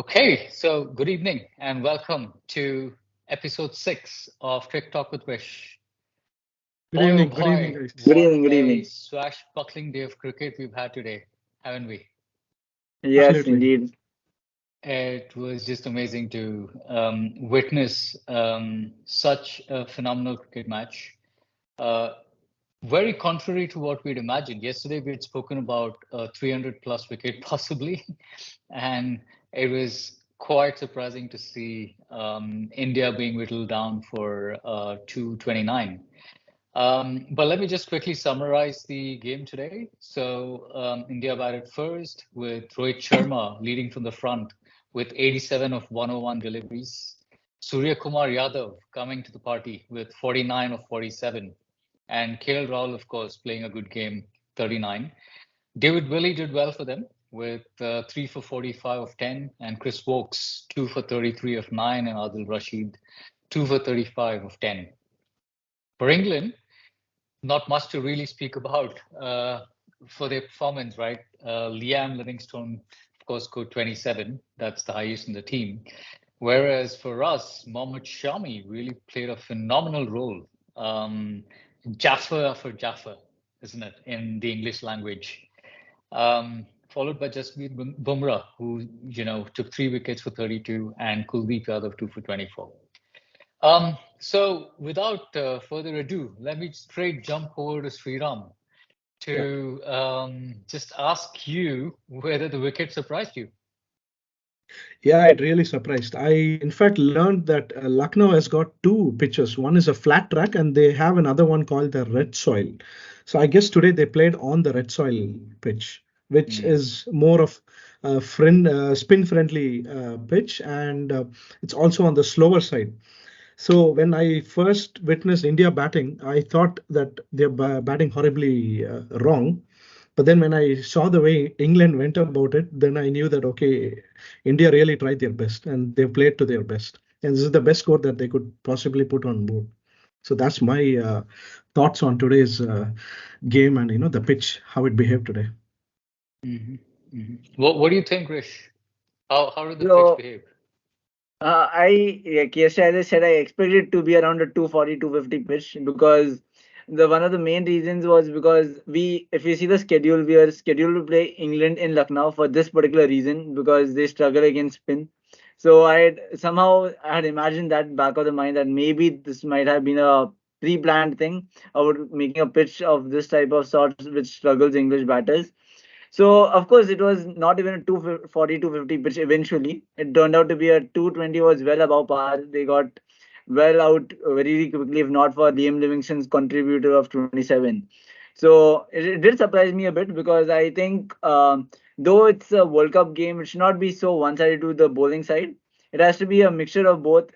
Okay, so good evening and welcome to episode 6 of Trick Talk with Wish. Good Boy, oh evening. Good evening, boy, guys. Good what evening, good a evening. swashbuckling day of cricket we've had today, haven't we? Yes, Absolutely. indeed. It was just amazing to witness such a phenomenal cricket match. Uh, Very contrary to what we'd imagined. Yesterday, we had spoken about a 300 plus wicket possibly, and it was quite surprising to see India being whittled down for 229. But let me just quickly summarize the game today. So India batted first with Rohit Sharma leading from the front with 87 of 101 deliveries. Surya Kumar Yadav coming to the party with 49 of 47. And KL Rahul, of course, playing a good game, 39. David Willey did well for them with 3 for 45 of 10. And Chris Wokes, 2 for 33 of 9. And Adil Rashid, 2 for 35 of 10. For England, not much to really speak about for their performance, right? Liam Livingstone, of course, scored 27. That's the highest in the team. Whereas for us, Mohammad Shami really played a phenomenal role. Jaffa for Jaffa, isn't it, in the English language? Followed by Jasprit Bumrah, who took 3 wickets for 32, and Kuldeep Yadav 2 for 24. So without further ado, let me straight jump over to Sriram Yeah. to just ask you whether the wicket surprised you. Yeah, it really surprised. I, in fact, learned that Lucknow has got two pitches. One is a flat track, and they have another one called the red soil. So I guess today they played on the red soil pitch, which Mm, is more of a spin-friendly pitch, and it's also on the slower side. So when I first witnessed India batting, I thought that they're batting horribly wrong. But then when I saw the way England went about it, then I knew that okay, India really tried their best and they played to their best. And this is the best score that they could possibly put on board. So that's my thoughts on today's game and the pitch, how it behaved today. mhm, mhm. What do you think, Rish? How did the pitch So, behave? like yesterday, as I said, I expected to be around a 240, 250 pitch because the one of the main reasons was because if you see the schedule, we are scheduled to play England in Lucknow for this particular reason because they struggle against spin. So I had imagined that back of the mind that maybe this might have been a pre-planned thing about making a pitch of this type of sorts which struggles English batters. So of course it was not even a 240, 250 pitch eventually. It turned out to be a 220 was well above par. They got well out very quickly if not for Liam Livingston's contributor of 27. So it did surprise me a bit because I think though it's a World Cup game, it should not be so one-sided to the bowling side. It has to be a mixture of both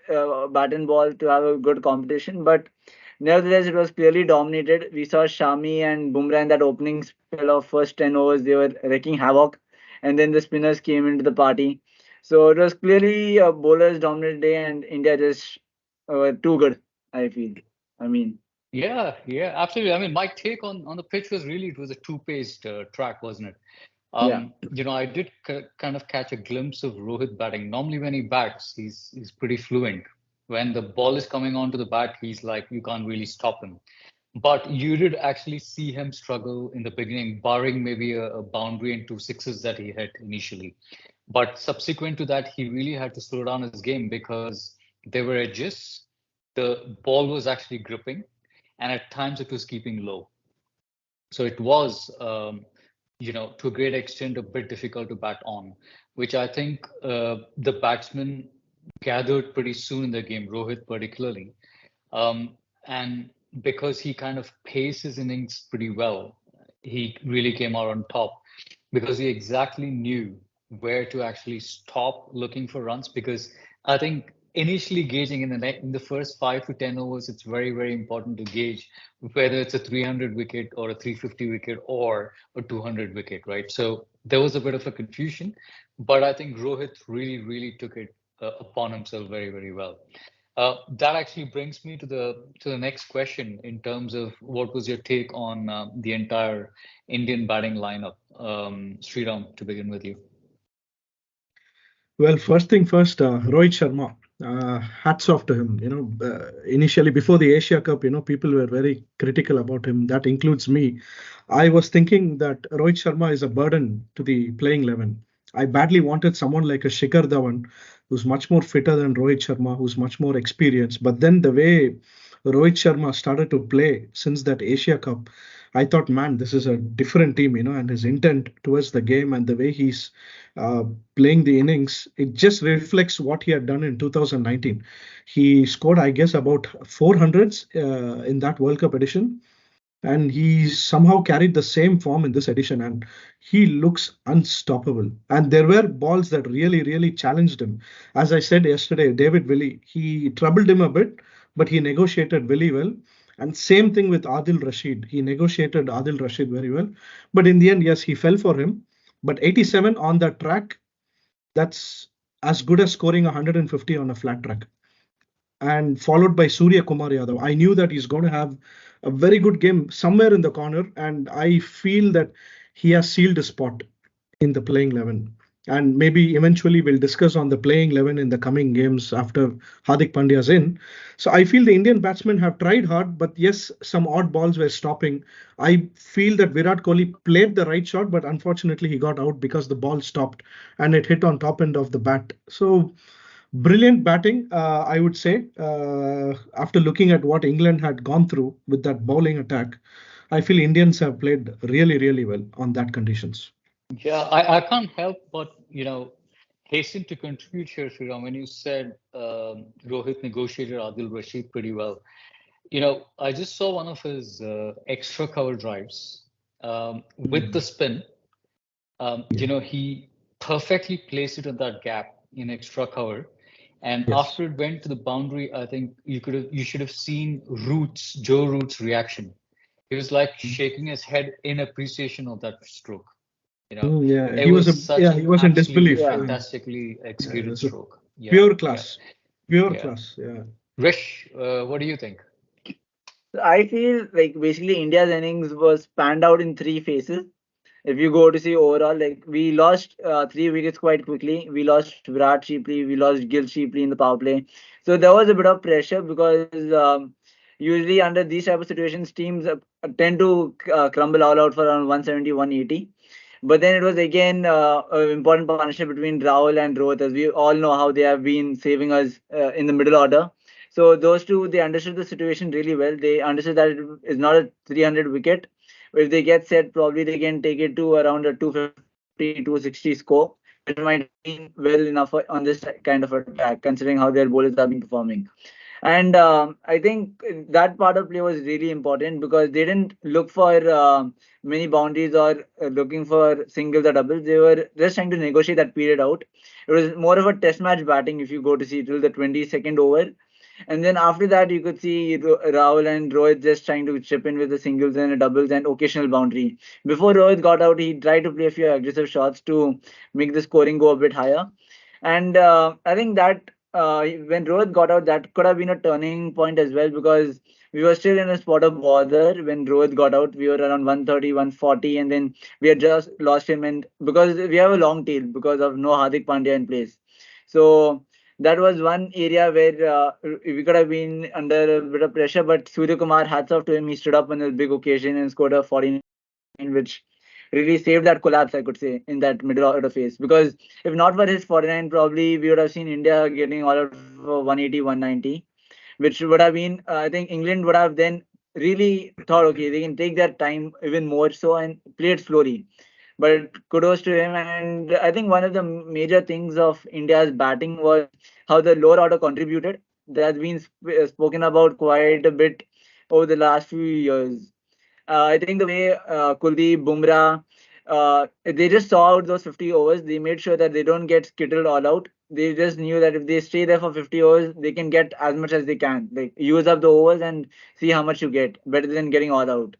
bat and ball to have a good competition. But nevertheless, it was clearly dominated. We saw Shami and Bumrah in that opening spell of first 10 overs. They were wrecking havoc. And then the spinners came into the party. So it was clearly a bowler's dominant day, and India just too good, I feel. I mean, Yeah, absolutely. I mean, my take on the pitch was really it was a two-paced track, wasn't it? yeah. I did kind of catch a glimpse of Rohit batting. Normally, when he bats, he's pretty fluent. When the ball is coming onto the bat, he's like you can't really stop him. But you did actually see him struggle in the beginning, barring maybe a boundary and 2 sixes that he hit initially. But subsequent to that, he really had to slow down his game because there were edges. The ball was actually gripping, and at times it was keeping low. So it was, to a great extent, a bit difficult to bat on, which I think the batsmen gathered pretty soon in the game, Rohit particularly. And because he kind of paced his innings pretty well, he really came out on top because he exactly knew where to actually stop looking for runs. Because I think initially gauging in the first 5 to 10 overs, it's very, very important to gauge whether it's a 300 wicket or a 350 wicket or a 200 wicket, right? So there was a bit of a confusion, but I think Rohit really, really took it upon himself very, very well. That actually brings me to the next question in terms of what was your take on the entire Indian batting lineup, Sriram, to begin with you. Well, first thing first, Rohit Sharma. Hats off to him. Initially before the Asia Cup, people were very critical about him. That includes me. I was thinking that Rohit Sharma is a burden to the playing 11. I badly wanted someone like a Shikhar Dhawan, who's much more fitter than Rohit Sharma, who's much more experienced. But then the way Rohit Sharma started to play since that Asia Cup, I thought, man, this is a different team, and his intent towards the game and the way he's uh, playing the innings, it just reflects what he had done in 2019. He scored, I guess, about 400s in that World Cup edition, and he somehow carried the same form in this edition, and he looks unstoppable. And there were balls that really, really challenged him. As I said yesterday, David Willey, he troubled him a bit, but he negotiated really well. And same thing with Adil Rashid. He negotiated Adil Rashid very well. But in the end, yes, he fell for him. But 87 on that track, that's as good as scoring 150 on a flat track. And followed by Surya Kumar Yadav. I knew that he's going to have a very good game somewhere in the corner, and I feel that he has sealed a spot in the playing 11. And maybe eventually we'll discuss on the playing 11 in the coming games after Hardik Pandya's in. So I feel the Indian batsmen have tried hard, but yes, some odd balls were stopping. I feel that Virat Kohli played the right shot, but unfortunately he got out because the ball stopped and it hit on top end of the bat. So brilliant batting, I would say. After looking at what England had gone through with that bowling attack, I feel Indians have played really, really well on that conditions. Yeah, I can't help but, hasten to contribute here, Sriram, when you said Rohit negotiated Adil Rashid pretty well. I just saw one of his extra cover drives with the Mm. spin. Yeah. He perfectly placed it in that gap in extra cover. And Yes. after it went to the boundary, I think you should have seen Joe Root's reaction. He was like shaking his head in appreciation of that stroke. You know, Yeah, it was such an he was in absolutely disbelief. Yeah. fantastically Yeah, it executed was a stroke. Yeah, pure yeah, class, pure yeah. class. Yeah. Rish, what do you think? I feel like basically India's innings was panned out in three phases. If you go to see overall, like we lost 3 wickets quite quickly. We lost Virat cheaply. We lost Gill cheaply in the power play. So there was a bit of pressure because usually under these type of situations, teams tend to crumble all out for around 170, 180. But then it was again an important partnership between Rahul and Rohit, as we all know how they have been saving us in the middle order. So those two, they understood the situation really well. They understood that it is not a 300 wicket. If they get set, probably they can take it to around a 250, 260 score, which might have been well enough on this kind of attack, considering how their bowlers have been performing. And I think that part of play was really important because they didn't look for many boundaries or looking for singles or doubles. They were just trying to negotiate that period out. It was more of a test match batting if you go to see till the 22nd over. And then after that, you could see Rahul and Rohit just trying to chip in with the singles and the doubles and occasional boundary. Before Rohit got out, he tried to play a few aggressive shots to make the scoring go a bit higher. And I think that when Rohit got out, that could have been a turning point as well because we were still in a spot of bother when Rohit got out. We were around 130, 140, and then we had just lost him. And because we have a long tail because of no Hardik Pandya in place. So that was one area where we could have been under a bit of pressure. But Surya Kumar, hats off to him, he stood up on a big occasion and scored a 49, which really saved that collapse, I could say, in that middle order phase. Because if not for his 49, probably we would have seen India getting all out for 180, 190, which would have been, I think England would have then really thought, okay, they can take their time even more so and play it slowly. But kudos to him. And I think one of the major things of India's batting was how the lower order contributed. That's been spoken about quite a bit over the last few years. I think the way Kuldeep, Bumrah, they just saw out those 50 overs. They made sure that they don't get skittled all out. They just knew that if they stay there for 50 overs, they can get as much as they can. Like use up the overs and see how much you get, better than getting all out.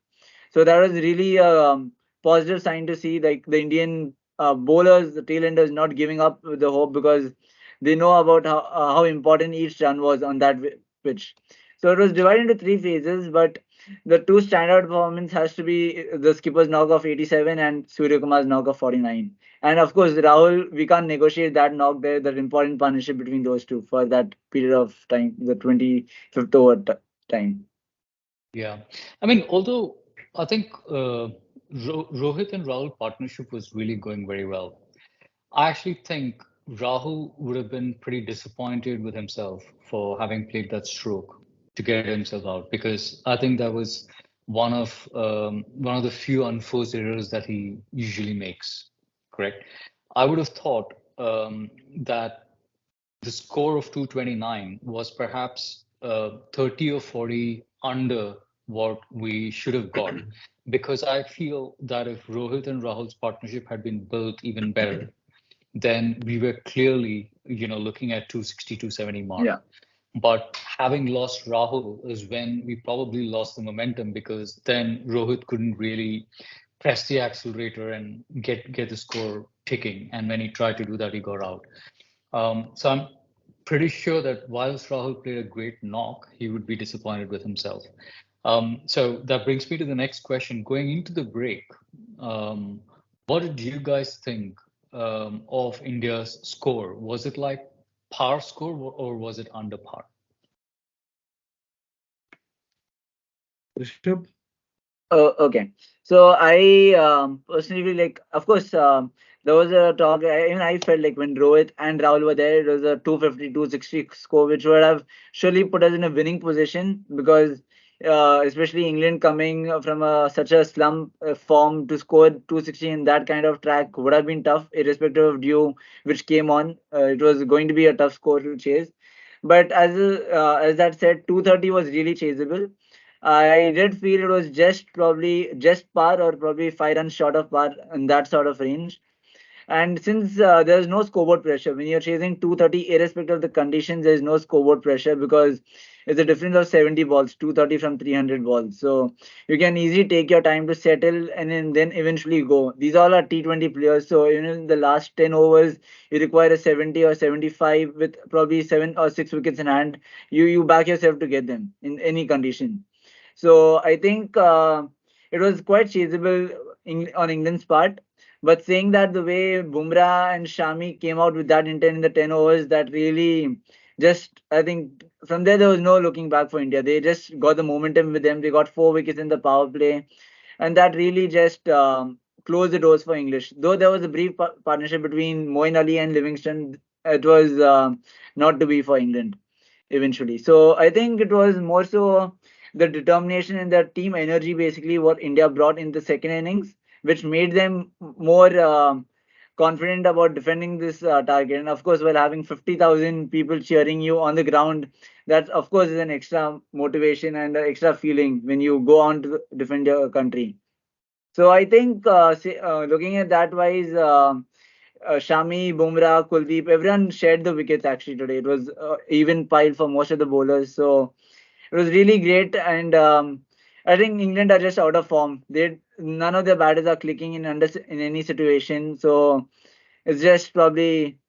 So that was really a positive sign to see, like the Indian bowlers, the tailenders, not giving up the hope because they know about how important each run was on that pitch. So it was divided into three phases, but the two standout performance has to be the skipper's knock of 87 and Surya Kumar's knock of 49. And of course, Rahul, we can't negotiate that knock there, that important partnership between those two for that period of time, the 25th over time. Yeah. I mean, although I think Rohit and Rahul partnership was really going very well. I actually think Rahul would have been pretty disappointed with himself for having played that stroke to get himself out, because I think that was one of the few unforced errors that he usually makes. Correct. I would have thought that the score of 229 was perhaps 30 or 40 under what we should have got, because I feel that if Rohit and Rahul's partnership had been built even better, then we were clearly, looking at 260, 270 mark. Yeah. But having lost Rahul is when we probably lost the momentum, because then Rohit couldn't really press the accelerator and get the score ticking. And when he tried to do that, he got out. So I'm pretty sure that whilst Rahul played a great knock, he would be disappointed with himself. So that brings me to the next question. Going into the break, what did you guys think of India's score? Was it like par score, or was it under par? Rishabh? Oh, okay. So I personally like, of course, there was a talk. Even I felt like when Rohit and Rahul were there, it was a 250, 260 score, which would have surely put us in a winning position, because especially England coming from such a slump form, to score 260 in that kind of track would have been tough, irrespective of due which came on. It was going to be a tough score to chase. But as that said, 230 was really chaseable. I did feel it was just probably just par, or probably 5 runs short of par in that sort of range. And since there's no scoreboard pressure, when you're chasing 230, irrespective of the conditions, there's no scoreboard pressure, because it's a difference of 70 balls, 230 from 300 balls. So you can easily take your time to settle, and then eventually go. These all are T20 players. So even in the last 10 overs, you require a 70 or 75 with probably 7 or 6 wickets in hand. You back yourself to get them in any condition. So I think it was quite chaseable on England's part. But saying that, the way Bumrah and Shami came out with that intent in the 10 overs, that really just, I think from there was no looking back for India. They just got the momentum with them. They got 4 wickets in the power play, and that really just closed the doors for English. Though there was a brief partnership between Moeen Ali and Livingston, it was not to be for England eventually. So I think it was more so the determination and the team energy, basically what India brought in the second innings, which made them more confident about defending this target. And of course, while having 50,000 people cheering you on the ground, that of course is an extra motivation and an extra feeling when you go on to defend your country. So I think looking at that wise, Shami, Bumrah, Kuldeep, everyone shared the wickets actually today. It was even piled for most of the bowlers. So it was really great, and I think England are just out of form. They None of their batters are clicking in any situation. So it's just probably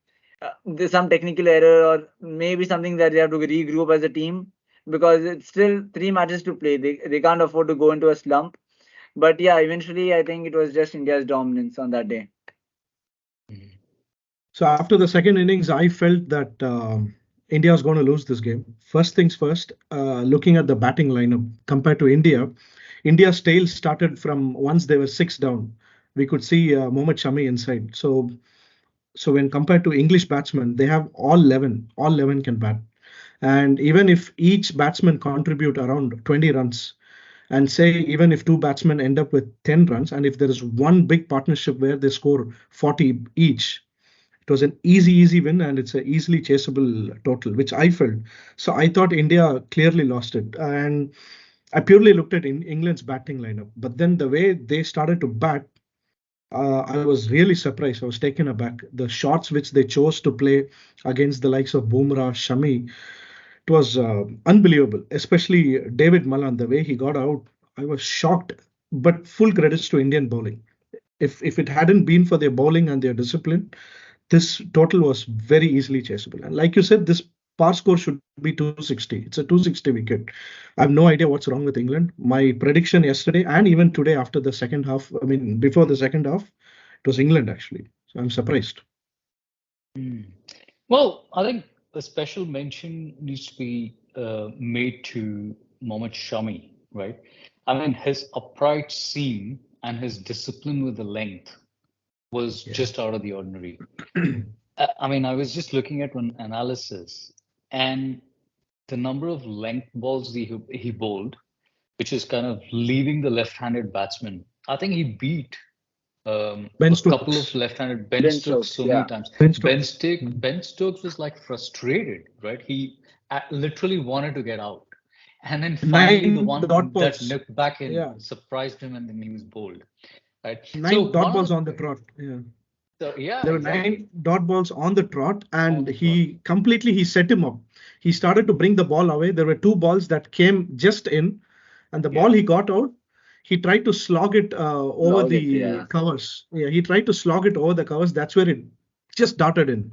there's some technical error, or maybe something that they have to regroup as a team, because it's still 3 matches to play. They can't afford to go into a slump. But yeah, eventually I think it was just India's dominance on that day. Mhm. So after the second innings, I felt that India was going to lose this game. First things first, looking at the batting lineup compared to India, India's tail started from once they were six down. We could see Mohammad Shami inside. So when compared to English batsmen, they have all 11 can bat. And even if each batsman contribute around 20 runs, and say even if two batsmen end up with 10 runs, and if there is one big partnership where they score 40 each, it was an easy win, and it's a easily chaseable total, which I felt. So I thought India clearly lost it, and I purely looked at England's batting lineup. But then the way they started to bat, I was really surprised. I was taken aback. The shots which they chose to play against the likes of Bumrah, Shami, it was unbelievable. Especially David Malan, the way he got out, I was shocked. But full credits to Indian bowling. If it hadn't been for their bowling and their discipline, this total was very easily chaseable. And like you said, this par score should be 260. It's a 260 wicket. I have no idea what's wrong with England. My prediction yesterday and even today after the second half, I mean, before the second half, it was England actually. So I'm surprised. Hmm. Well, I think a special mention needs to be made to Mohammad Shami, right? I mean, his upright seam and his discipline with the length was Yeah. just out of the ordinary. I mean, I was just looking at one analysis, and the number of length balls he bowled, which is kind of leaving the left-handed batsman. I think he beat Ben a couple of Stokes. left-handed Ben Ben Stokes Stokes, so many yeah. times. Ben Stokes. Ben Stokes was like frustrated, right? He literally wanted to get out. And then finally, the 9 dot one that balls. nipped back in Yeah. surprised him, and then he was bowled, right? So Nine dot one of balls on the the, trot. Yeah. so yeah, There were exactly, 9 dot balls on the trot, on and the trot. he set him up. He started to bring the ball away. There were two balls that came just in, and the ball Yeah, he got out, he tried to slog it over Log it, the yeah. covers. Yeah, he tried to slog it over the covers. That's where it just darted in,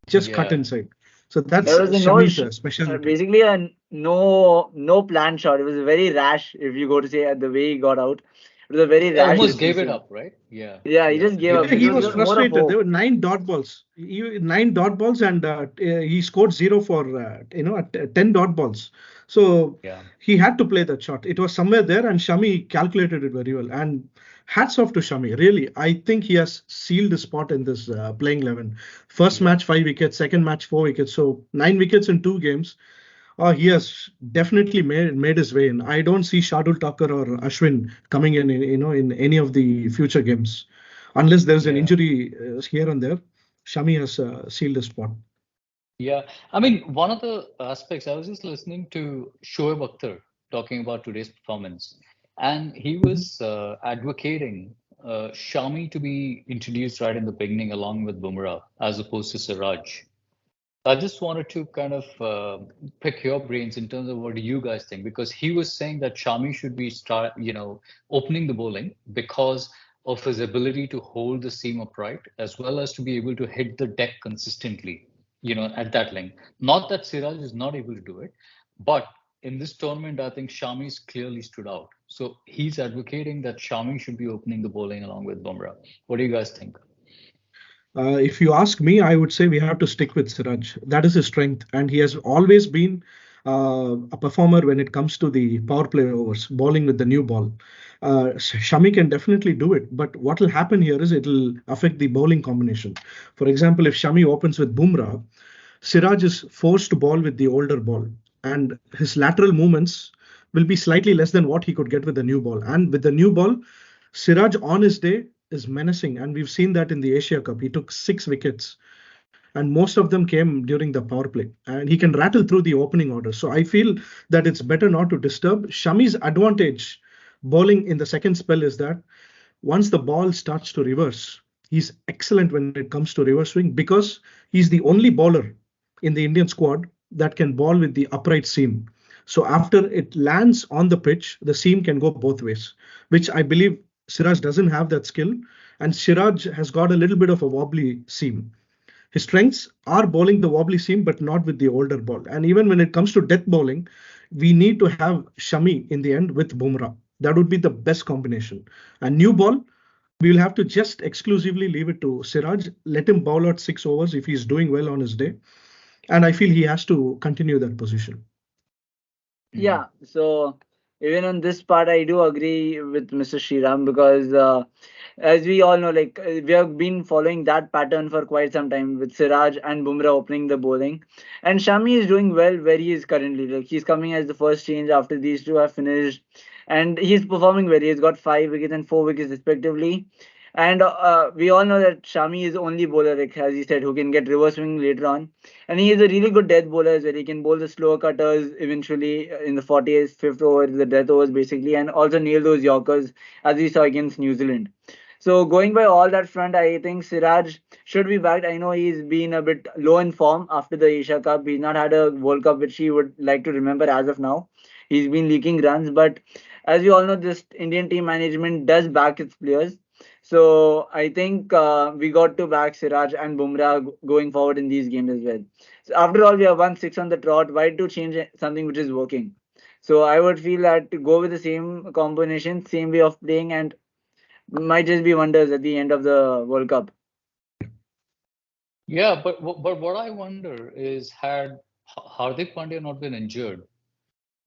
just cut yeah, inside. So that's There was a Shami's specialty. basically a no plan shot. It was very rash, if you go to say the way he got out. It was a very he rash almost gave it decision. up, right? Yeah, Yeah, he yeah, just gave up. giving It He it was was away. more of frustrated. There hope. were 9 dot balls. 9 dot balls, and he scored zero for 10 dot balls. So Yeah, he had to play that shot. It was somewhere there, and Shami calculated it very well. And hats off to Shami. Really, I think he has sealed his spot in this playing 11. First yeah. match 5 wickets, second match 4 wickets. So 9 wickets in 2 games. He has definitely made his way in. I don't see Shardul Thakur or Ashwin coming in any of the future games, unless there's an Yeah. injury here and there. Shami has sealed his spot. Yeah, I mean, one of the aspects, I was just listening to Shoaib Akhtar talking about today's performance, and he Mhm. was advocating Shami to be introduced right in the beginning along with Bumrah as opposed to Siraj. I just wanted to kind of pick your brains in terms of what do you guys think, because he was saying that Shami should be opening the bowling because of his ability to hold the seam upright as well as to be able to hit the deck consistently, at that length. Not that Siraj is not able to do it, but in this tournament, I think Shami's clearly stood out. So he's advocating that Shami should be opening the bowling along with Bumrah. What do you guys think? If you ask me, I would say we have to stick with Siraj. That is his strength, and he has always been a performer when it comes to the power play overs, bowling with the new ball. Shami can definitely do it, but what will happen here is it will affect the bowling combination. For example, if Shami opens with Bumrah, Siraj is forced to ball with the older ball, and his lateral movements will be slightly less than what he could get with the new ball. And with the new ball, Siraj on his day is menacing, and we've seen that in the Asia Cup. He took 6 wickets, and most of them came during the power play, and he can rattle through the opening order. So I feel that it's better not to disturb. Shami's advantage bowling in the second spell is that once the ball starts to reverse, he's excellent when it comes to reverse swing because he's the only bowler in the Indian squad that can ball with the upright seam. So after it lands on the pitch, the seam can go both ways, which I believe Siraj doesn't have that skill. And Siraj has got a little bit of a wobbly seam. His strengths are bowling the wobbly seam, but not with the older ball. And even when it comes to death bowling, we need to have Shami in the end with Bumrah. That would be the best combination. And new ball, we will have to just exclusively leave it to Siraj. Let him bowl out 6 overs if he's doing well on his day. And I feel he has to continue that position. Mhm. Yeah, so even on this part, I do agree with Mr. Shriram because, as we all know, like we have been following that pattern for quite some time with Siraj and Bumrah opening the bowling, and Shami is doing well where he is currently. Like he's coming as the first change after these two have finished, and he's performing well. He's got 5 wickets and 4 wickets respectively. And we all know that Shami is the only bowler, like as he said, who can get reverse swing later on, and he is a really good death bowler as well. He can bowl the slower cutters eventually in the 40th, fifth over, the death overs basically, and also nail those Yorkers as we saw against New Zealand. So going by all that front, I think Siraj should be backed. I know he's been a bit low in form after the Asia Cup. He's not had a World Cup which he would like to remember as of now. He's been leaking runs, but as we all know, this Indian team management does back its players. So I think we got to back Siraj and Bumrah going forward in these games as well. So after all, we have won six on the trot. Why to change something which is working? So I would feel that to go with the same combination, same way of playing, and might just be wonders at the end of the World Cup. Yeah, but what I wonder is, had Hardik Pandya not been injured,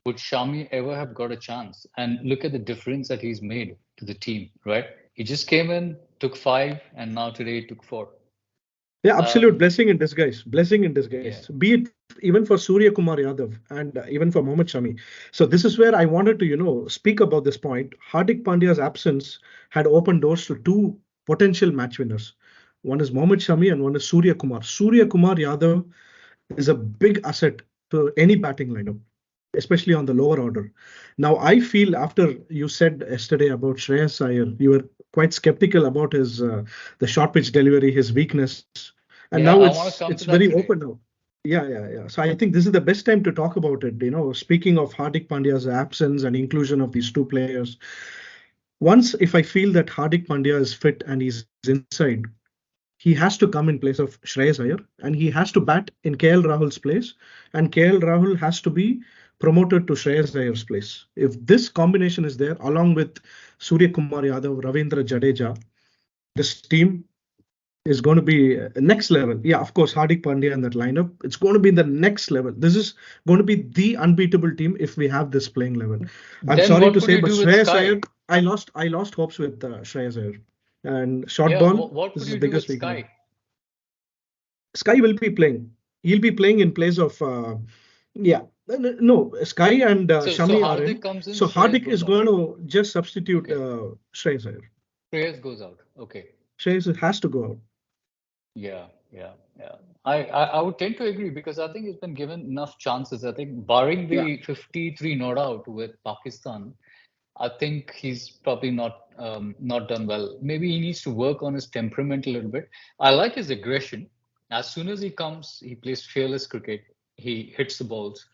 would Shami ever have got a chance? And look at the difference that he's made to the team, right? He just came in, took five, and now today he took four. Yeah, absolute Um, blessing in disguise. Blessing in yeah, disguise. Be it even for Surya Kumar Yadav and even for Mohammad Shami. So this is where I wanted to, speak about this point. Hardik Pandya's absence had opened doors to two potential match winners. One is Mohammad Shami and one is Surya Kumar. Surya Kumar Yadav is a big asset to any batting lineup, especially on the lower order. Now, I feel after you said yesterday about Shreyas Iyer, you were quite skeptical about his the short pitch delivery, his weakness, and now yeah, I want to it's come to very that open today. now. Yeah, yeah, yeah. So I think this is the best time to talk about it. Speaking of Hardik Pandya's absence and inclusion of these two players, once if I feel that Hardik Pandya is fit and he's inside, he has to come in place of Shreyas Iyer and he has to bat in KL Rahul's place, and KL Rahul has to be promoted to Shreyas Iyer's place. If this combination is there, along with Surya Kumar Yadav, Ravindra Jadeja, this team is going to be next level. Yeah, of course, Hardik Pandya in that lineup. It's going to be the next level. This is going to be the unbeatable team if we have this playing level. I'm Then sorry to what would say, you but do with Shreyas Iyer, Sky? I lost hopes with Shreyas Iyer. And short Yeah, ball, what this would is you the do with biggest weakness. Sky? Sky will be playing. He'll be playing in place of yeah. No, Sky and So Shami are Hardik in. comes in, So Shreyas Hardik goes is out. going to just substitute Okay, Shreyas Iyer. Shreyas goes out. Okay. Shreyas has to go out. Yeah, yeah, yeah. I would tend to agree because I think he's been given enough chances. I think barring Yeah. the 53 not out with Pakistan, I think he's probably not done well. Maybe he needs to work on his temperament a little bit. I like his aggression. As soon as he comes, he plays fearless cricket. He hits the balls.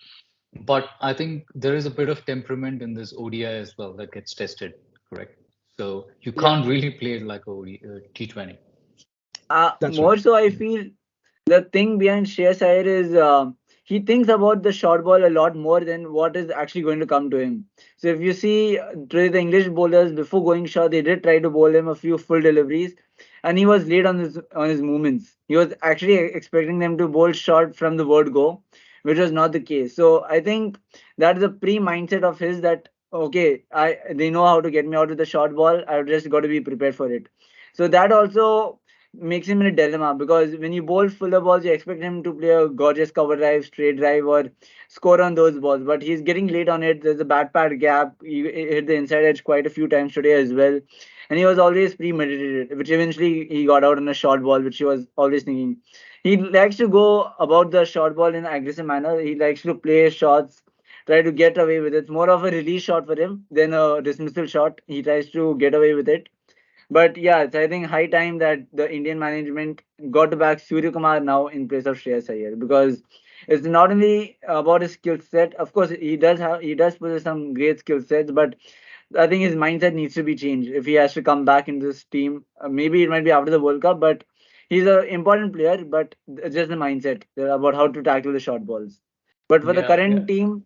But I think there is a bit of temperament in this ODI as well that gets tested, correct? So you Yeah. can't really play it like a T20. That's right. More so, I feel the thing behind Shreyas Iyer is he thinks about the short ball a lot more than what is actually going to come to him. So if you see today the English bowlers before going short, they did try to bowl him a few full deliveries, and he was late on his movements. He was actually expecting them to bowl short from the word go, which was not the case. So I think that is a pre-mindset of his that okay, they know how to get me out with the short ball. I've just got to be prepared for it. So that also makes him in a dilemma because when you bowl fuller balls, you expect him to play a gorgeous cover drive, straight drive, or score on those balls. But he's getting late on it. There's a bad pad gap. He hit the inside edge quite a few times today as well. And he was always premeditated, which eventually he got out on a short ball, which he was always thinking. He likes to go about the short ball in an aggressive manner. He likes to play shots, try to get away with it. It's more of a release shot for him than a dismissal shot. He tries to get away with it. But yeah, it's I think high time that the Indian management got back Surya Kumar now in place of Shreyas Iyer because it's not only about his skill set. Of course, he does possess some great skill sets, but I think his mindset needs to be changed if he has to come back into this team. Maybe it might be after the World Cup, but he's an important player. But it's just the mindset about how to tackle the short balls. But for the Yeah, yeah. current team,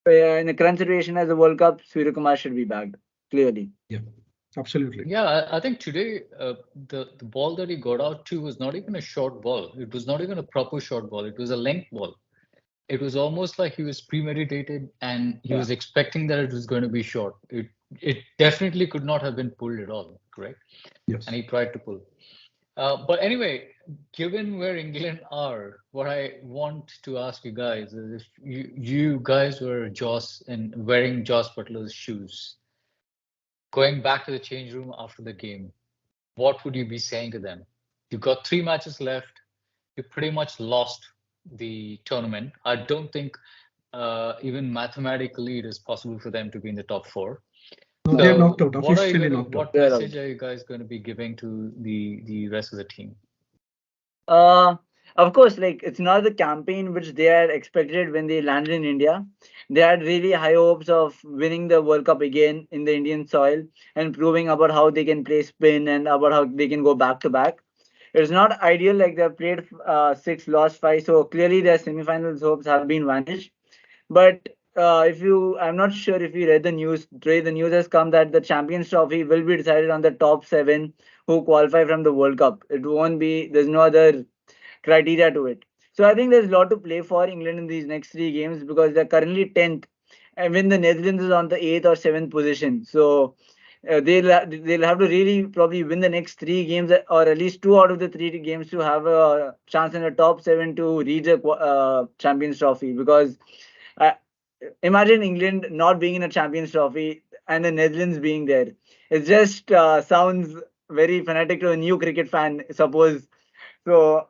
in the current situation as the World Cup, Surya Kumar should be backed clearly. Yeah, absolutely. Yeah, I think today the ball that he got out to was not even a short ball. It was not even a proper short ball. It was a length ball. It was almost like he was premeditated and he Yeah. was expecting that it was going to be short. It definitely could not have been pulled at all, correct? And Yes. he tried to pull. But anyway, given where England are, what I want to ask you guys is if you guys were Joss and wearing Joss Butler's shoes, going back to the change room after the game, what would you be saying to them? You've got three matches left. You pretty much lost the tournament. I don't think even mathematically it is possible for them to be in the top four. No, they're knocked So out, officially knocked out. what They're out. message are you guys going to be giving to the rest of the team? Uh, of course, like it's not the campaign which they had expected when they landed in India. They had really high hopes of winning the World Cup again in the Indian soil and proving about how they can play spin and about how they can go back to back. It's not ideal, like they've played six, lost five, so clearly their semifinals hopes have been vanished. But if you, I'm not sure if you read the news. Today, the news has come that the Champions Trophy will be decided on the top seven who qualify from the World Cup. It won't be. There's no other criteria to it. So I think there's a lot to play for England in these next three games because they're currently 10th, and when the Netherlands is on the 8th or 7th position. So they'll have to really probably win the next three games, or at least two out of the three games, to have a chance in the top seven to reach a Champions Trophy. Because uh, imagine England not being in a Champions Trophy and the Netherlands being there. It just sounds very fanatic to a new cricket fan, suppose. So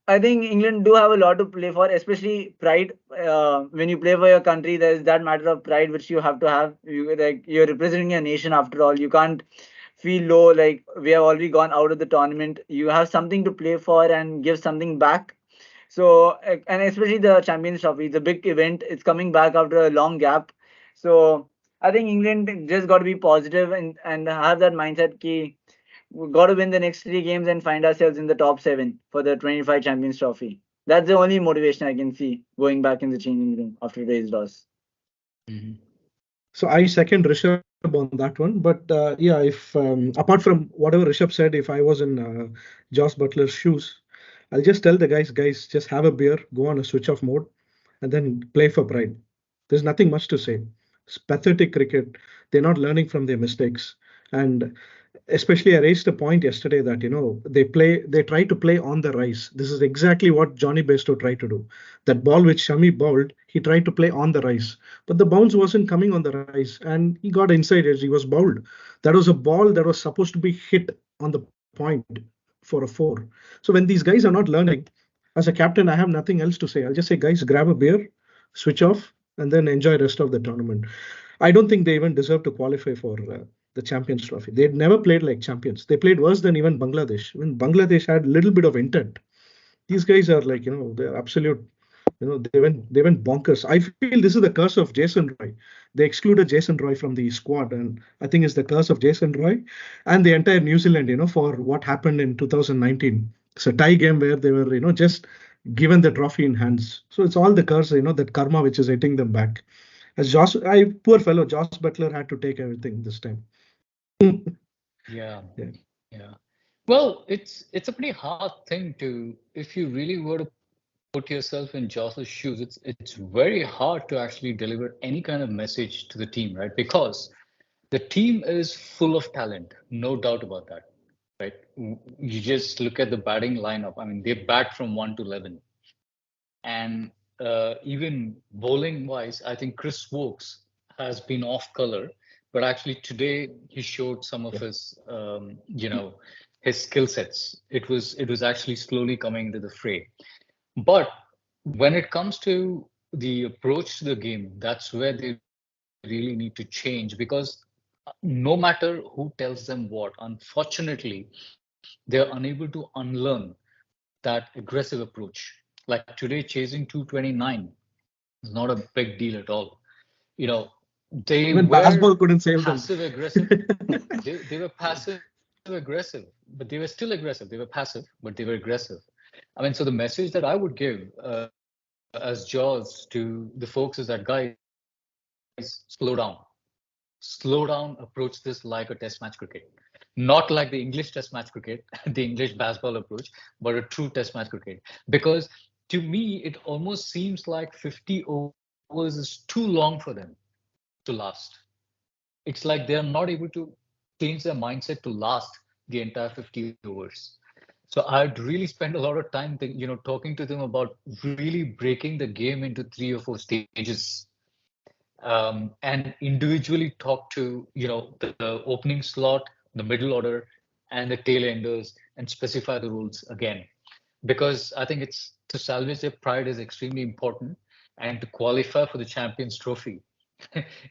I think England do have a lot to play for, especially pride. When you play for your country, there's that matter of pride which you have to have. You're representing a nation after all. You can't feel low like we have already gone out of the tournament. You have something to play for and give something back. So and especially the Champions Trophy, it's a big event. It's coming back after a long gap. So I think England just got to be positive and have that mindset. Ki, we got to win the next three games and find ourselves in the top seven for the 25 Champions Trophy. That's the only motivation I can see going back in the changing room after today's loss. Mhm. So I second Rishabh on that one. But yeah, if apart from whatever Rishabh said, if I was in Joss Butler's shoes, I'll just tell the guys, just have a beer, go on a switch off mode, and then play for pride. There's nothing much to say. It's pathetic cricket. They're not learning from their mistakes. And especially I raised a point yesterday that they try to play on the rise. This is exactly what Johnny Bairstow tried to do. That ball which Shami bowled, he tried to play on the rise, but the bounce wasn't coming on the rise, and he got inside as he was bowled. That was a ball that was supposed to be hit on the point for a four. So when these guys are not learning, as a captain, I have nothing else to say. I'll just say, guys, grab a beer, switch off, and then enjoy rest of the tournament. I don't think they even deserve to qualify for the Champions Trophy. They'd never played like champions. They played worse than even Bangladesh. When Bangladesh had a little bit of intent, these guys are like, they're absolute. They went bonkers. I feel this is the curse of Jason Roy. They excluded Jason Roy from the squad, and I think it's the curse of Jason Roy and the entire New Zealand. For what happened in 2019. It's a tie game where they were, just given the trophy in hands. So it's all the curse, that karma which is hitting them back. As Josh, poor fellow Josh Butler had to take everything this time. Yeah, Yeah. yeah. Well, it's a pretty hard thing to, if you really were to put yourself in Joss's shoes, it's very hard to actually deliver any kind of message to the team, right? Because the team is full of talent, no doubt about that, right? You just look at the batting lineup. I mean, they bat from 1 to 11. And even bowling wise, I think Chris Wokes has been off color, but actually today he showed some of Yeah. his, his skill sets. It was actually slowly coming into the fray. But when it comes to the approach to the game, that's where they really need to change because no matter who tells them what, unfortunately, they're unable to unlearn that aggressive approach. Like today, chasing 229 is not a big deal at all. You know, they Even Basball were couldn't save them. passive aggressive. They were passive aggressive, but they were still aggressive. They were passive, but they were aggressive. I mean, so the message that I would give as Jaws to the folks is that, guys, slow down, approach this like a test match cricket. Not like the English test match cricket, the English baseball approach, but a true test match cricket. Because to me, it almost seems like 50 overs is too long for them to last. It's like they're not able to change their mindset to last the entire 50 overs. So I'd really spend a lot of time, talking to them about really breaking the game into 3 or 4 stages, and individually talk to the opening slot, the middle order, and the tail enders, and specify the rules again. Because I think it's to salvage their pride is extremely important, and to qualify for the Champions Trophy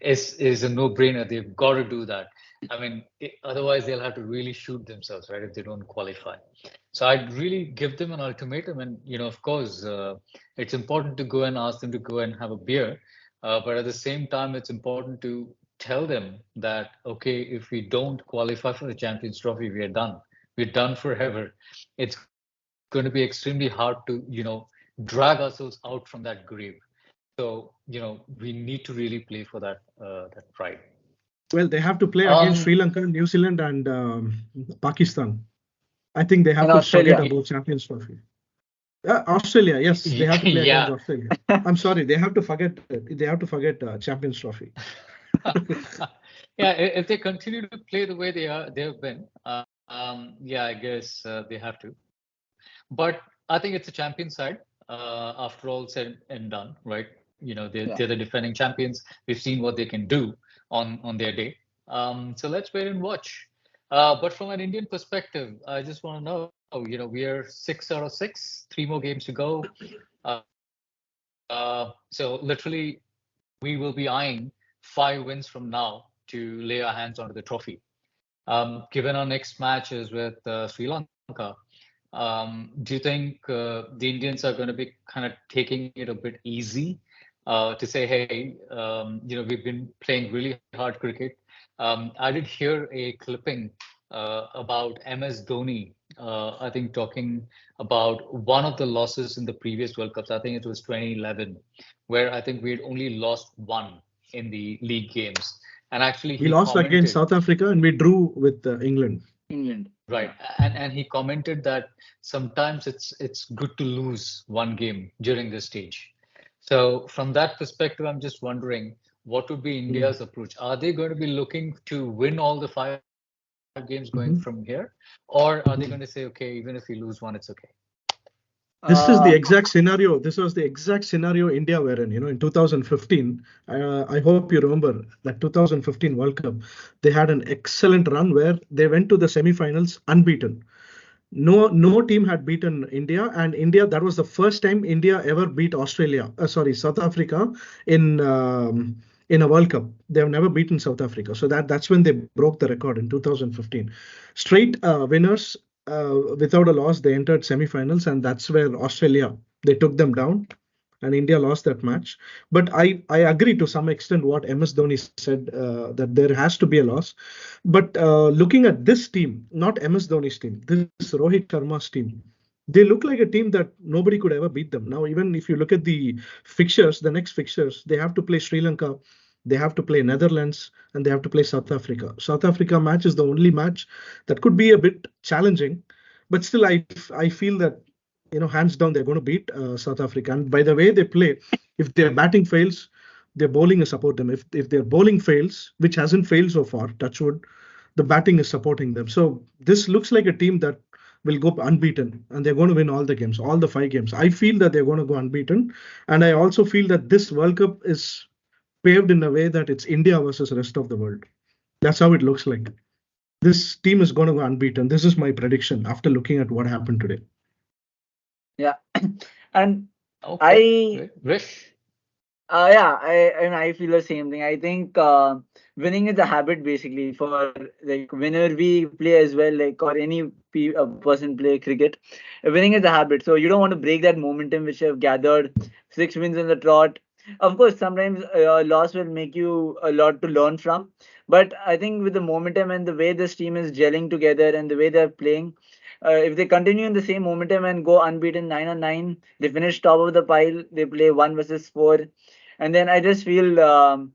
is a no-brainer. They've got to do that. I mean, otherwise they'll have to really shoot themselves, right, if they don't qualify. So I'd really give them an ultimatum, and of course, it's important to go and ask them to go and have a beer. But at the same time, it's important to tell them that, okay, if we don't qualify for the Champions Trophy, we are done. We're done forever. It's going to be extremely hard to, drag ourselves out from that grave. So, we need to really play for that pride. Well, they have to play against Um, Sri Lanka, New Zealand, and Pakistan. I think they And have to forget Australia. about Champions Trophy. Australia, yes, they have to play against yeah. Australia. I'm sorry, they have to forget. They have to forget Champions Trophy. Yeah, if they continue to play the way they have been, yeah, I guess they have to. But I think it's a champion side, after all said and done, right? They're Yeah. the defending champions. We've seen what they can do on their day. So let's wait and watch. But from an Indian perspective, I just want to know, we are 6 out of 6, 3 more games to go. So literally, we will be eyeing 5 wins from now to lay our hands onto the trophy. Given our next match is with Sri Lanka, do you think the Indians are going to be kind of taking it a bit easy, to say, hey, we've been playing really hard cricket? I did hear a clipping about MS Dhoni, I think talking about one of the losses in the previous World Cups. I think it was 2011, where I think we had only lost one in the league games. And actually, We he lost against commented. South Africa and we drew with England. England. Right. Yeah. And he commented that sometimes it's good to lose one game during this stage. So from that perspective, I'm just wondering what would be Mm. India's approach? Are they going to be looking to win all the 5 games going from here? Mhm. Or are they going to say, Mhm. okay, even if we lose one, it's okay? This is the Uh, exact scenario. This was the exact scenario India were in. In 2015. I hope you remember that 2015 World Cup. They had an excellent run where they went to the semi-finals unbeaten. No team had beaten India, and India, that was the first time India ever beat Australia. Sorry, South Africa in a World Cup. They have never beaten South Africa, so that's when they broke the record in 2015. Straight winners without a loss. They entered semi-finals, and that's where Australia, they took them down, and India lost that match. But I agree to some extent what MS Dhoni said, that there has to be a loss. But looking at this team, not MS Dhoni's team, this Rohit Sharma's team, they look like a team that nobody could ever beat them. Now, even if you look at the fixtures, the next fixtures, they have to play Sri Lanka, they have to play Netherlands, and they have to play South Africa. South Africa match is the only match that could be a bit challenging, but still, I feel that hands down they're going to beat South Africa. And by the way they play, if their batting fails, their bowling is support them. If their bowling fails, which hasn't failed so far, touch wood, the batting is supporting them. So this looks like a team that will go unbeaten, and they're going to win all the games, all the 5 games. I feel that they're going to go unbeaten, and I also feel that this World Cup is paved in a way that it's India versus rest of the world. That's how it looks like. This team is going to go unbeaten. This is my prediction after looking at what happened today. yeah. And Okay, I great. Rish? yeah, I feel the same thing. I think winning is a habit basically for like whenever we play as well, like or any person play cricket, winning is a habit. So you don't want to break that momentum which you have gathered, 6 wins in the trot. Of course, sometimes loss will make you a lot to learn from, but I think with the momentum and the way this team is gelling together and the way they're playing, if they continue in the same momentum and go unbeaten 9 on 9, they finish top of the pile. They play 1 versus 4, and then I just feel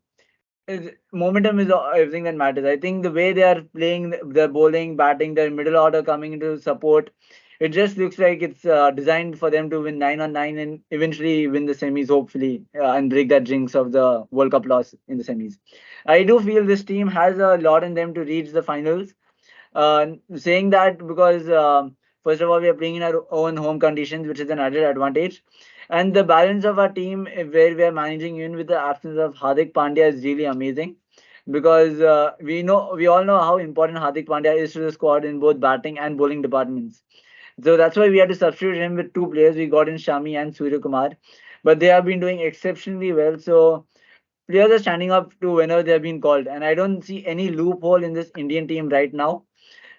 momentum is everything that matters. I think the way they are playing, their bowling, batting, their middle order coming into support, it just looks like it's designed for them to win 9 on 9 and eventually win the semis, hopefully, and break that jinx of the World Cup loss in the semis. I do feel this team has a lot in them to reach the finals. Saying that because first of all, we are playing in our own home conditions, which is an added advantage, and the balance of our team where we are managing even with the absence of Hardik Pandya is really amazing. Because we all know how important Hardik Pandya is to the squad in both batting and bowling departments. So that's why we had to substitute him with 2 players. We got in Shami and Surya Kumar, but they have been doing exceptionally well. So players are standing up to whenever they have been called, and I don't see any loophole in this Indian team right now.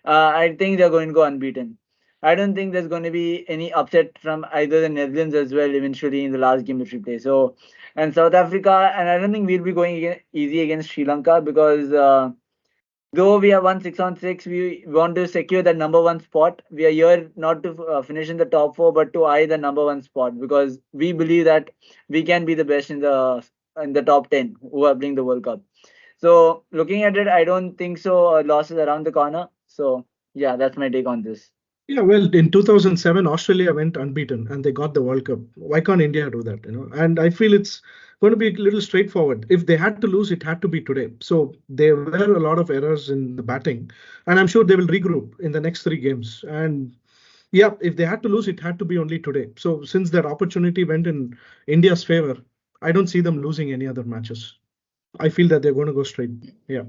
I think they're going to go unbeaten. I don't think there's going to be any upset from either the Netherlands as well eventually in the last game that we play. So, and South Africa, and I don't think we'll be going easy against Sri Lanka because though we have won 6 on 6, we want to secure that number one spot. We are here not to finish in the top four, but to eye the number one spot because we believe that we can be the best in the top 10 who are playing the World Cup. So looking at it, I don't think so. Loss is around the corner. So yeah, that's my take on this. Yeah, well, in 2007, Australia went unbeaten and they got the World Cup. Why can't India do that? And I feel it's going to be a little straightforward. If they had to lose, it had to be today. So there were a lot of errors in the batting, and I'm sure they will regroup in the next three games. And yeah, if they had to lose, it had to be only today. So since that opportunity went in India's favor, I don't see them losing any other matches. I feel that they're going to go straight. Yeah.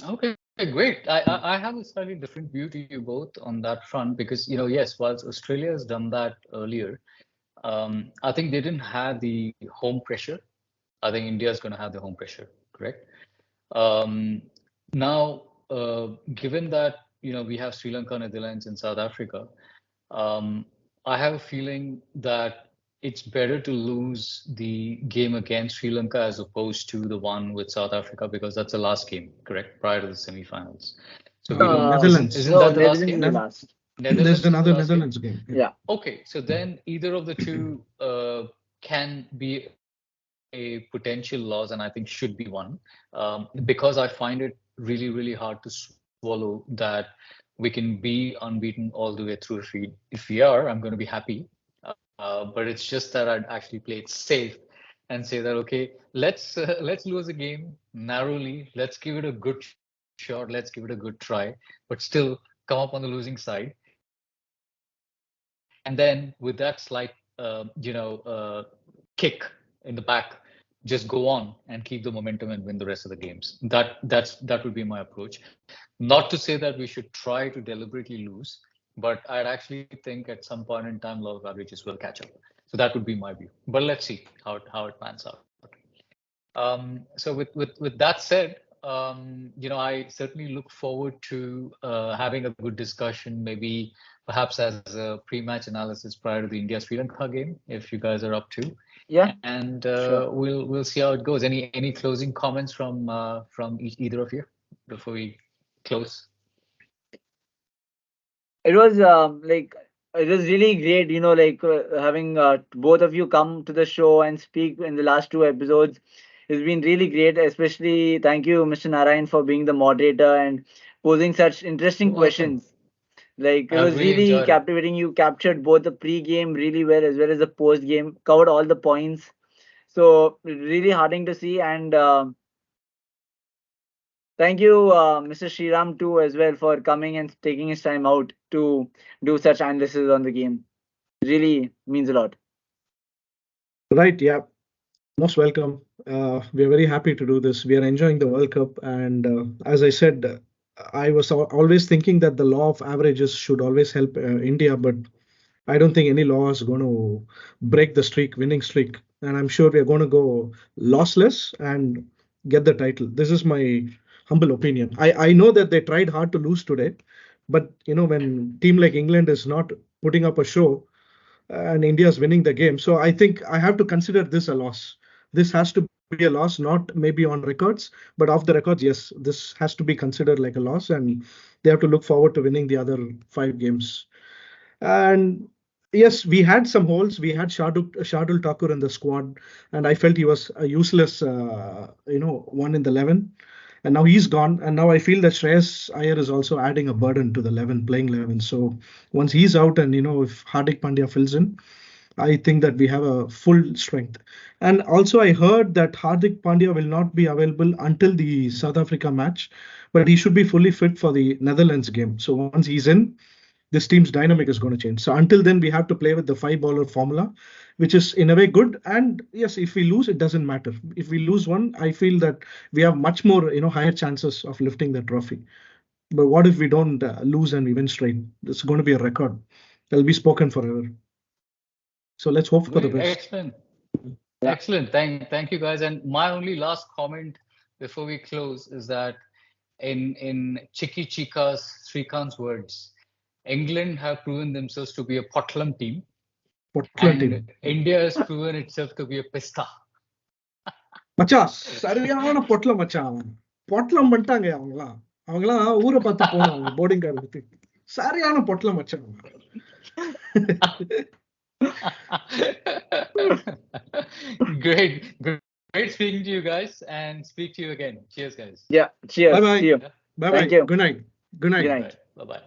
Okay, great. I have a slightly different view to you both on that front because, yes, whilst Australia has done that earlier, I think they didn't have the home pressure. I think India is going to have the home pressure, correct? Um, Now, given that, we have Sri Lanka, Netherlands, and South Africa, um, I have a feeling that it's better to lose the game against Sri Lanka as opposed to the one with South Africa because that's the last game, correct? Prior to the semifinals. So we No, don't, Netherlands. isn't No, that the last Netherlands is the game? last. There's Netherlands is the another last game? Netherlands game. Yeah. Yeah. Okay, so then either of the two can be a potential loss, and I think should be one, because I find it really, really hard to swallow that we can be unbeaten all the way through. If we are, I'm going to be happy. But it's just that I'd actually play it safe and say that okay, let's lose a game narrowly. Let's give it a good shot. Let's give it a good try, but still come up on the losing side. And then with that slight, kick in the back, just go on and keep the momentum and win the rest of the games. That would be my approach. Not to say that we should try to deliberately lose, but I'd actually think at some point in time, law of averages will catch up. So that would be my view. But let's see how it pans out. So with that said, I certainly look forward to having a good discussion, maybe perhaps as a pre-match analysis prior to the India Sri Lanka game, if you guys are up to. Yeah. And Sure. we'll see how it goes. Any closing comments from either of you before we close? It was it was really great, having both of you come to the show and speak in the last two episodes. It's been really great. Especially thank you, Mr. Narayan, for being the moderator and posing such interesting You're welcome. questions. Like it I've was really really enjoyed it. captivating. You captured both the pre-game really well as well as the post-game. Covered all the points. So really heartening to see. And thank you, Mr. Sriram, too, as well, for coming and taking his time out to do such analysis on the game. Really means a lot. Right. Yeah. Most welcome. We are very happy to do this. We are enjoying the World Cup. And as I said, I was always thinking that the law of averages should always help India, but I don't think any law is going to break the streak, winning streak. And I'm sure we are going to go lossless and get the title. This is my humble opinion. I know that they tried hard to lose today, but when team like England is not putting up a show and India is winning the game, so I think I have to consider this a loss. This has to be a loss, not maybe on records, but off the records, yes, this has to be considered like a loss, and they have to look forward to winning the other five games. And yes, we had some holes. We had Shardul Thakur in the squad, and I felt he was a useless, one in the 11. And now he's gone. And now I feel that Shreyas Iyer is also adding a burden to the 11, playing 11. So once he's out, and if Hardik Pandya fills in, I think that we have a full strength. And also, I heard that Hardik Pandya will not be available until the South Africa match, but he should be fully fit for the Netherlands game. So once he's in, this team's dynamic is going to change. So until then, we have to play with the five bowler formula, which is in a way good. And yes, if we lose, it doesn't matter. If we lose one, I feel that we have much more, higher chances of lifting the trophy. But what if we don't lose and we win straight? It's going to be a record. It'll be spoken forever. So let's hope for the Great, best. excellent. Yeah. Excellent. Thank you guys. And my only last comment before we close is that in Chiki Chika's Srikant's words, England have proven themselves to be a Potlam team, Potla and team. India has proven itself to be a Pista. மச்சான் சரியான பொட்டலம் மச்சான் அவன் பொட்டலம் பண்ணிட்டாங்க அவங்களாம் ஊரை பார்த்து போனாங்க போர்டிங் கார்டு பத்தி சரியான பொட்டலம் மச்சான் Great speaking to you guys, and speak to you again. Cheers, guys. Yeah, cheers. Bye bye. See you. Bye Thank bye. you. Good night. Good night. Bye bye.